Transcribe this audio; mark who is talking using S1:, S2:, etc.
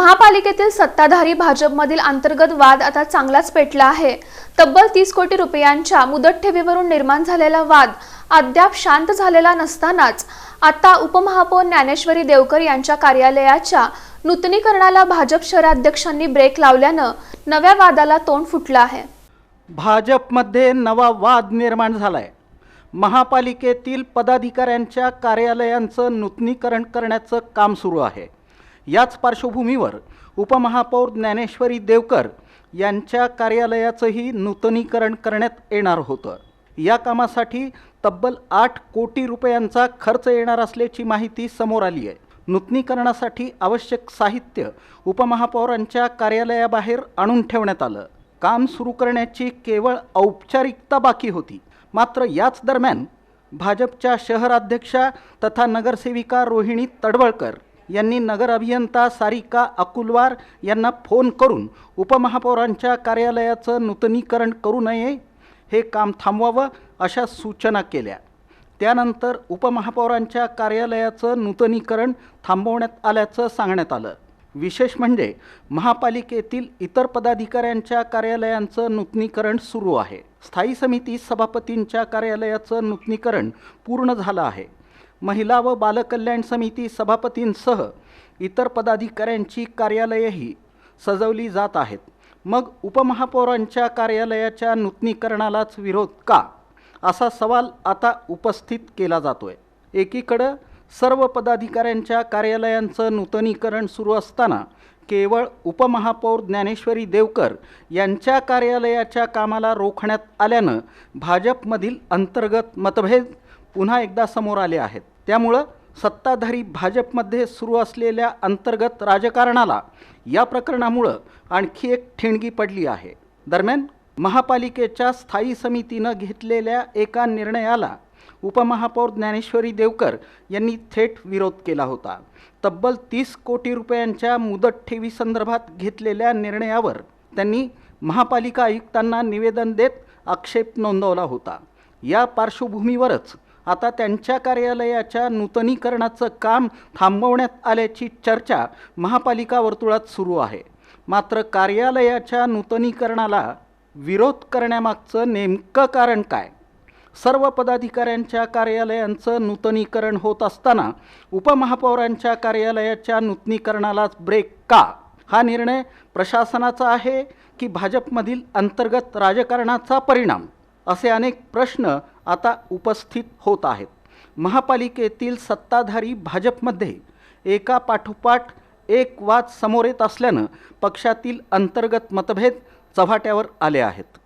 S1: महापालिकेतील सत्ताधारी भाजपमधील अंतर्गत वाद आता चांगलाच पेटला आहे। तब्बल 30 कोटी रुपयांच्या मुदत ठेवीवरून निर्माण झालेला वाद अद्याप शांत झालेला नसतानाच आता उपमहापौर ज्ञानेश्वरी देवकर यांच्या कार्यालयाच्या नूतनीकरणाला भाजप शहराध्यक्षांनी ब्रेक लावल्याने नव्या वादाला तोंड फुटलं आहे।
S2: भाजपमध्ये नवा वाद निर्माण झालाय। महापालिकेतील पदाधिकाऱ्यांच्या कार्यालयांचं नूतनीकरण करण्याचं काम सुरू आहे। याच पार्श्वभूमीवर उपमहापौर ज्ञानेश्वरी देवकर यांच्या कार्यालयाचंही नूतनीकरण करण्यात येणार होतं। या कामासाठी तब्बल 8 कोटी रुपयांचा खर्च येणार असल्याची माहिती समोर आली आहे। नूतनीकरणासाठी आवश्यक साहित्य उपमहापौरांच्या कार्यालयाबाहेर आणून ठेवण्यात आलं। काम सुरू करण्याची केवळ औपचारिकता बाकी होती। मात्र याच दरम्यान भाजपच्या शहराध्यक्षा तथा नगरसेविका रोहिणी तडवळकर यांनी नगर अभियंता सारिका अकुलवार यांना फोन करून उपमहापौरांच्या कार्यालयाचं नूतनीकरण करू नये, हे काम थांबवावं अशा सूचना केल्या। त्यानंतर उपमहापौरांच्या कार्यालयाचं नूतनीकरण थांबवण्यात आल्याचं सांगण्यात आलं। विशेष म्हणजे महापालिकेतील इतर पदाधिकाऱ्यांच्या कार्यालयांचं नूतनीकरण सुरू आहे। स्थायी समिती सभापतींच्या कार्यालयाचं नूतनीकरण पूर्ण झालं आहे। महिला व बालकल्याण समिती सभापतींसह इतर पदाधिकाऱ्यांची कार्यालयेही सजवली जात आहेत। मग उपमहापौरांच्या कार्यालयाच्या नूतनीकरणालाच विरोध का, असा सवाल आता उपस्थित केला जातोय। एकीकडे सर्व पदाधिकाऱ्यांच्या कार्यालयांचं नूतनीकरण सुरू असताना केवळ उपमहापौर ज्ञानेश्वरी देवकर यांच्या कार्यालयाच्या कामाला रोखण्यात आल्यानं भाजपमधील अंतर्गत मतभेद पुन्हा एकदा समोर आले आहेत। त्यामुळे सत्ताधारी भाजपमध्ये सुरू असलेल्या अंतर्गत राजकारणाला या प्रकरणामुळे आणखी एक ठिणगी पडली आहे। दरम्यान महापालिकेच्या स्थायी समितीने घेतलेल्या एका निर्णयाला उपमहापौर ज्ञानेश्वरी देवकर यांनी थेट विरोध केला होता। तब्बल 30 कोटी रुपयांच्या मुदत ठेवी संदर्भात घेतलेल्या निर्णयावर त्यांनी महापालिका आयुक्तांना निवेदन देत आक्षेप नोंदवला होता। या पार्श्वभूमीवरच आता त्यांच्या कार्यालयाच्या नूतनीकरणाचं काम थांबवण्यात आल्याची चर्चा महापालिका वर्तुळात सुरू आहे। मात्र कार्यालयाच्या नूतनीकरणाला विरोध करण्यामागचं नेमकं कारण काय? सर्व पदाधिकाऱ्यांच्या कार्यालयांचं नूतनीकरण होत असताना उपमहापौरांच्या कार्यालयाच्या नूतनीकरणालाच ब्रेक का? हा निर्णय प्रशासनाचा आहे की भाजपमधील अंतर्गत राजकारणाचा परिणाम? असे अनेक प्रश्न आता उपस्थित होत आहेत। महापालिकेतील सत्ताधारी भाजपमध्ये एका पाठोपाठ एक वाद समोर येत असल्यानं पक्षातील अंतर्गत मतभेद चव्हाट्यावर आले आहेत।